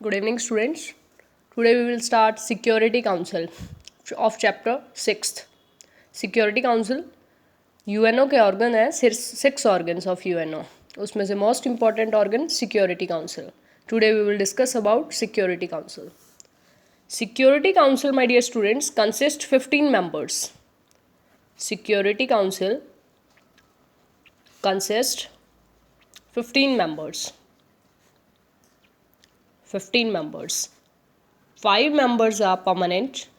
Good evening, students. Today we will start Security Council of Chapter 6th. Security Council UNO के organ है, 6 organs of UNO. उसमें से most important organ Security Council. Today we will discuss about Security Council. Security Council, my dear students, consists 15 members. Security Council consists 15 members. 15 members. 5 members are permanent.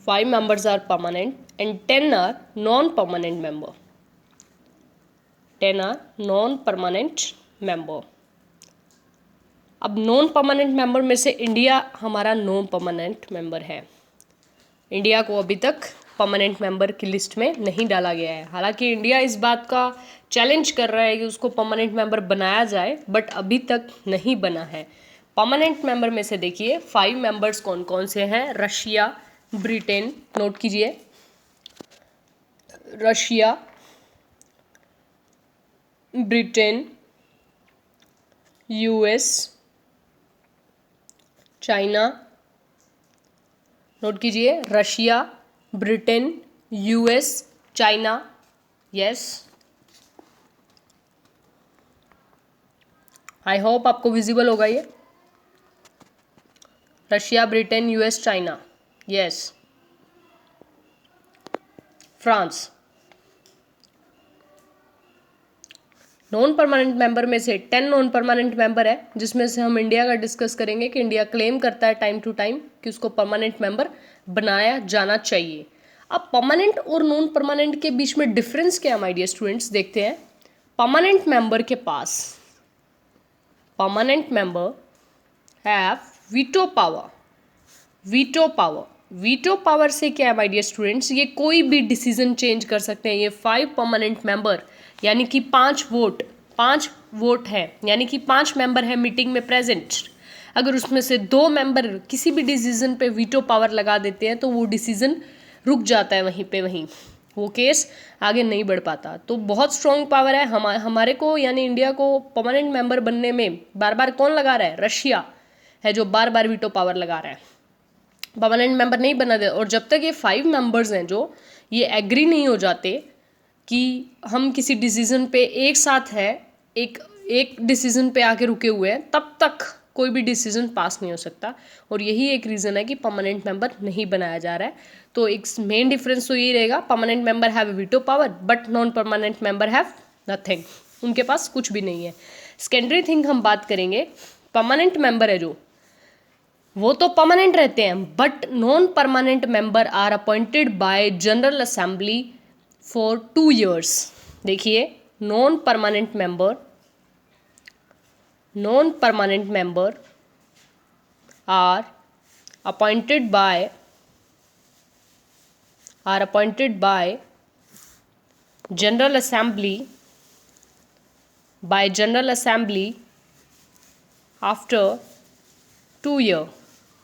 5 members are permanent and 10 are non-permanent member. 10 are non-permanent member. अब non permanent member में से India हमारा non permanent member है. India को अभी तक permanent member की list में नहीं डाला गया है. हालांकि इंडिया इस बात का चैलेंज कर रहा है कि उसको परमानेंट मेंबर बनाया जाए, बट अभी तक नहीं बना है. परमानेंट मेंबर में से देखिए 5 मेंबर्स कौन कौन से हैं. रशिया, ब्रिटेन, नोट कीजिए, Russia, Britain, US, China, note कीजिए, Russia, Britain, US, China. Yes, I hope आपको विजिबल होगा ये. Russia, Britain, US, China. Yes. France. Non permanent member में से 10 नॉन परमानेंट मेंबर है, जिसमें से हम इंडिया का डिस्कस करेंगे कि इंडिया क्लेम करता है टाइम टू टाइम कि उसको परमानेंट मेंबर बनाया जाना चाहिए. अब परमानेंट और नॉन परमानेंट के बीच में डिफरेंस क्या है माय डियर स्टूडेंट्स, देखते हैं. परमानेंट मेंबर के पास, permanent member have veto power. Veto power, veto power से क्या है माय डियर स्टूडेंट्स, ये कोई भी डिसीजन चेंज कर सकते हैं. ये 5 परमानेंट मेंबर यानी कि 5 वोट है, यानी कि 5 मेंबर है मीटिंग में प्रेजेंट. अगर उसमें से 2 मेंबर किसी भी डिसीजन पे वीटो पावर लगा देते हैं तो वो डिसीजन रुक जाता है वहीं पे, वहीं वो केस आगे नहीं बढ़ पाता. तो बहुत स्ट्रॉन्ग पावर है हमारे को, यानी इंडिया को परमानेंट मेंबर बनने में बार बार कौन लगा रहा है, रशिया है जो बार बार वीटो पावर लगा रहा है, परमानेंट मेंबर नहीं बना दे. और जब तक ये 5 मेंबर्स हैं जो ये एग्री नहीं हो जाते कि हम किसी डिसीजन पे एक साथ है, एक डिसीजन पे आके रुके हुए हैं, तब तक कोई भी डिसीजन पास नहीं हो सकता. और यही एक रीज़न है कि परमानेंट मेंबर नहीं बनाया जा रहा है. तो एक मेन डिफरेंस तो यही रहेगा, permanent member have veto power but non permanent member have nothing. उनके पास कुछ भी नहीं है. सेकेंडरी थिंग हम बात करेंगे, परमानेंट मेंबर है जो, वो तो परमानेंट रहते हैं, but non permanent member are appointed by general assembly for 2 years. देखिए, non permanent member are appointed by general assembly after 2 year,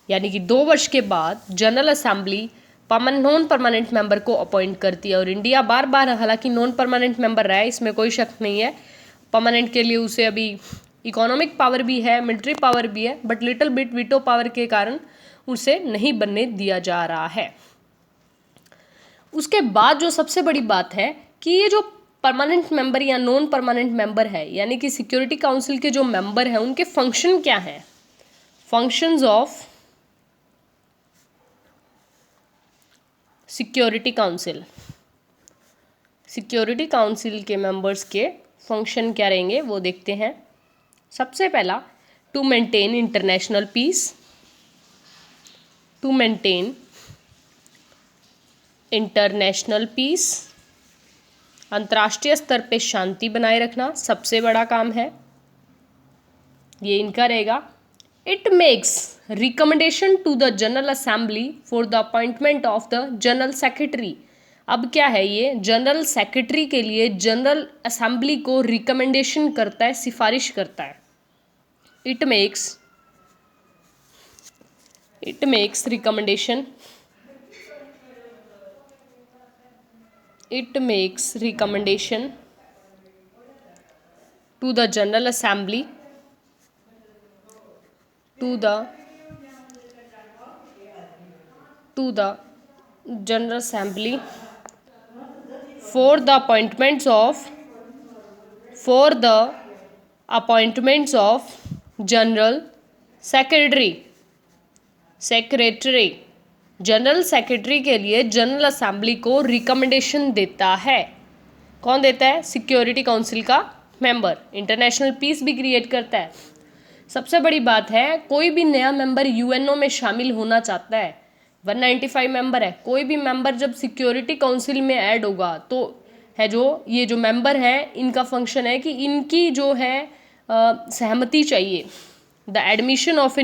यानी कि 2 वर्ष के बाद general assembly non permanent member को अपॉइंट करती है. और इंडिया बार बार, हालांकि नॉन परमानेंट मेंबर रहा है, इसमें कोई शक नहीं है, परमानेंट के लिए उसे अभी इकोनॉमिक पावर भी है, मिलिट्री पावर भी है, but little bit veto power के कारण उसे नहीं बनने दिया जा रहा है. उसके बाद जो सबसे बड़ी बात है कि ये जो परमानेंट मेंबर या नॉन परमानेंट मेंबर है, यानी कि सिक्योरिटी काउंसिल के जो मेंबर हैं, उनके फंक्शन क्या हैं. फंक्शंस ऑफ सिक्योरिटी काउंसिल के मेंबर्स के फंक्शन क्या रहेंगे वो देखते हैं. सबसे पहला, टू मेंटेन इंटरनेशनल पीस, अंतर्राष्ट्रीय स्तर पे शांति बनाए रखना सबसे बड़ा काम है, ये इनका रहेगा. It makes recommendation to the general assembly for the appointment of the general secretary. अब क्या है, ये जनरल सेक्रेटरी के लिए जनरल असेंबली को रिकमेंडेशन करता है, सिफारिश करता है. It makes recommendation to the General Assembly to the General Assembly for the appointments of General Secretary general secretary के लिए जनरल असेंबली को रिकमेंडेशन देता है। कौन देता है? सिक्योरिटी काउंसिल का मेंबर। इंटरनेशनल पीस भी क्रिएट करता है। सबसे बड़ी बात है, कोई भी नया मेंबर यूएनओ में शामिल होना चाहता है, 195 मेंबर है, कोई भी मेंबर जब सिक्योरिटी काउंसिल में ऐड होगा तो है जो ये जो मेंबर है, इनका फंक्शन है कि इनकी जो है सहमति चाहिए। The admission of a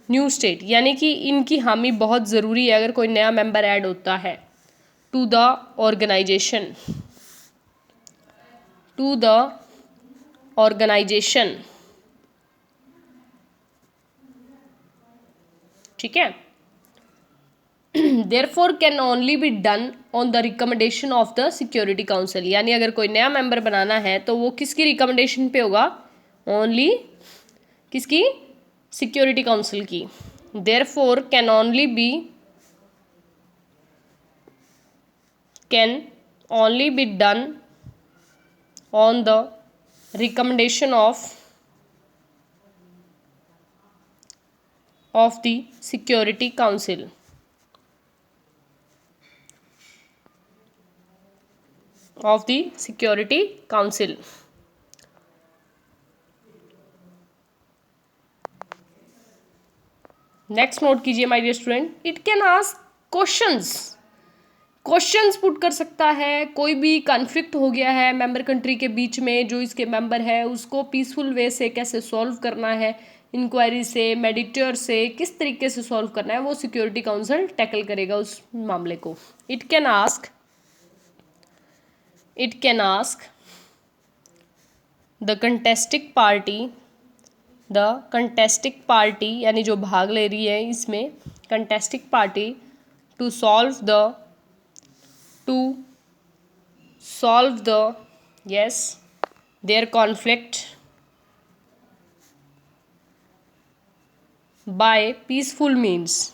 new state, यानी कि इनकी हामी बहुत ज़रूरी है अगर कोई नया मेंबर ऐड होता है। टू द ऑर्गेनाइजेशन, ठीक है। Therefore can only be done on the recommendation of the Security Council, यानी अगर कोई नया मेंबर बनाना है तो वो किसकी रिकमेंडेशन पे होगा? ओनली किसकी? सिक्योरिटी काउंसिल की। Therefore can only be done on the recommendation of the Security Council. Next note कीजिए my dear student, it can ask questions put कर सकता है। कोई भी कॉन्फ्लिक्ट हो गया है मेंबर कंट्री के बीच में, जो इसके मेंबर है उसको पीसफुल वे से कैसे सॉल्व करना है, इंक्वायरी से, मेडिएटर से किस तरीके से सॉल्व करना है, वो सिक्योरिटी काउंसिल टैकल करेगा उस मामले को। It can ask the contesting party यानी जो भाग ले रही है इसमें, contesting party to solve the their conflict by peaceful means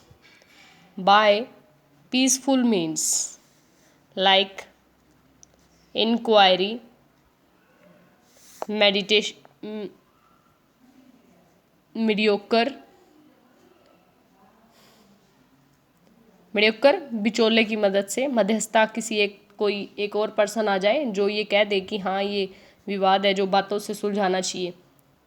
like inquiry, mediation, mediocre बिचौले की मदद से, मध्यस्थता किसी कोई एक और पर्सन आ जाए जो ये कह दे कि हाँ ये विवाद है जो बातों से सुलझाना चाहिए।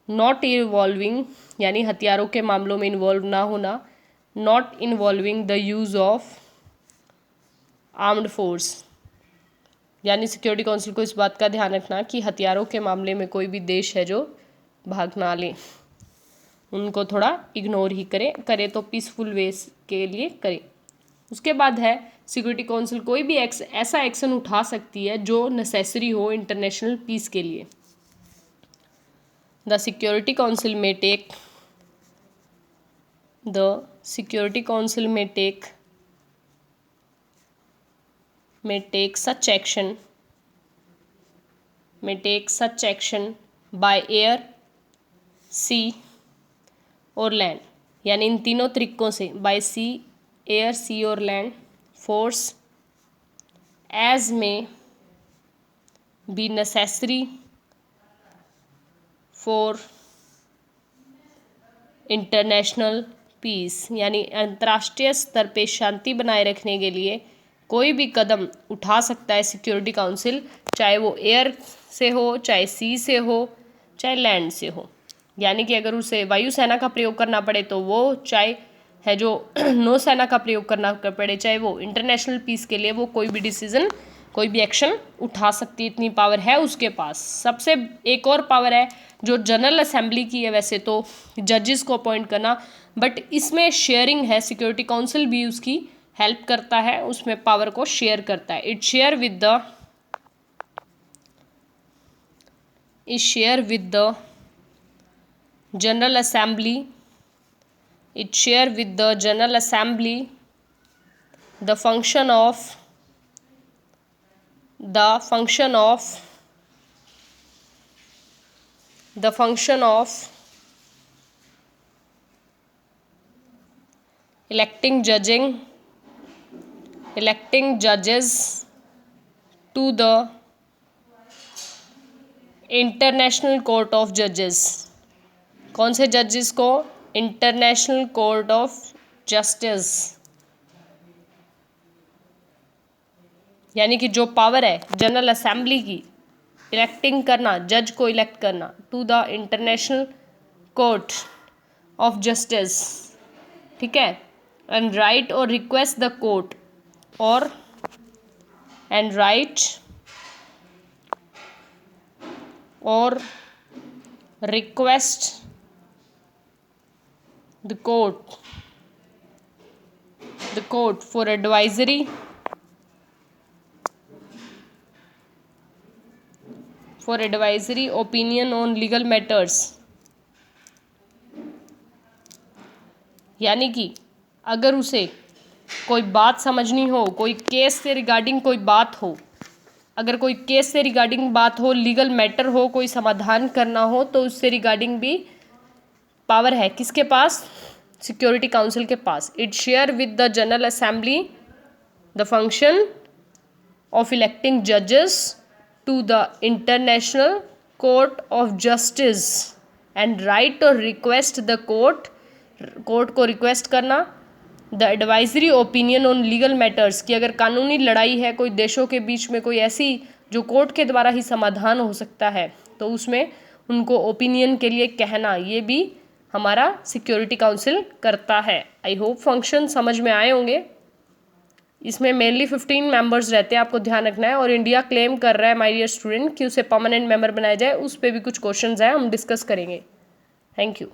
नॉट इन्वॉल्विंग यानी हथियारों के मामलों में इन्वॉल्व ना होना, not involving the use of armed force, यानी सिक्योरिटी काउंसिल को इस बात का ध्यान रखना कि हथियारों के मामले में कोई भी देश है जो भाग ना ले, उनको थोड़ा इग्नोर ही करे तो पीसफुल वे के लिए करे। उसके बाद है सिक्योरिटी काउंसिल कोई भी ऐसा एक्शन उठा सकती है जो नेसेसरी हो इंटरनेशनल पीस के लिए। The Security Council may take such action by air, sea और land, यानी इन तीनों तरीकों से by sea, air, sea और land force as may be necessary for international peace, यानी अंतर्राष्ट्रीय स्तर पे शांति बनाए रखने के लिए कोई भी कदम उठा सकता है सिक्योरिटी काउंसिल, चाहे वो एयर से हो, चाहे सी से हो, चाहे लैंड से हो। यानी कि अगर उसे वायुसेना का प्रयोग करना पड़े तो वो, चाहे है जो नौसेना का प्रयोग करना पड़े, चाहे वो इंटरनेशनल पीस के लिए वो कोई भी डिसीजन, कोई भी एक्शन उठा सकती है, इतनी पावर है उसके पास। सबसे एक और पावर है जो जनरल असेंबली की है, वैसे तो जजेस को अपॉइंट करना, बट इसमें शेयरिंग है, सिक्योरिटी काउंसिल भी उसकी हेल्प करता है, उसमें पावर को शेयर करता है। It share with the general assembly the function of the function of electing judges to the international court of जजेस। कौन से जजेस को? International court of justice. यानी कि जो पावर है जनरल असेंबली की इलेक्टिंग करना, जज को इलेक्ट करना, to the international court of justice, ठीक है। एंड राइट और रिक्वेस्ट द कोर्ट और एंड राइट और request the court for advisory opinion on legal matters। यानी कि अगर उसे कोई बात समझनी हो, कोई केस से रिगार्डिंग कोई बात हो, अगर कोई केस से रिगार्डिंग बात हो, लीगल मैटर हो, कोई समाधान करना हो, तो उससे रिगार्डिंग भी पावर है किसके पास? सिक्योरिटी काउंसिल के पास। It share with the general assembly the function of electing जजेस to the international court of justice and right और रिक्वेस्ट द कोर्ट को रिक्वेस्ट करना, the advisory opinion on legal matters कि अगर कानूनी लड़ाई है कोई देशों के बीच में, कोई ऐसी जो कोर्ट के द्वारा ही समाधान हो सकता है, तो उसमें उनको ओपिनियन के लिए कहना, ये भी हमारा सिक्योरिटी काउंसिल करता है। आई होप फंक्शन समझ में आए होंगे। इसमें मेनली 15 मेंबर्स रहते हैं, आपको ध्यान रखना है। और इंडिया क्लेम कर रहा है माय डियर स्टूडेंट कि उसे परमानेंट मेंबर बनाया जाए। उस पर भी कुछ क्वेश्चंस हैं, हम डिस्कस करेंगे। Thank you.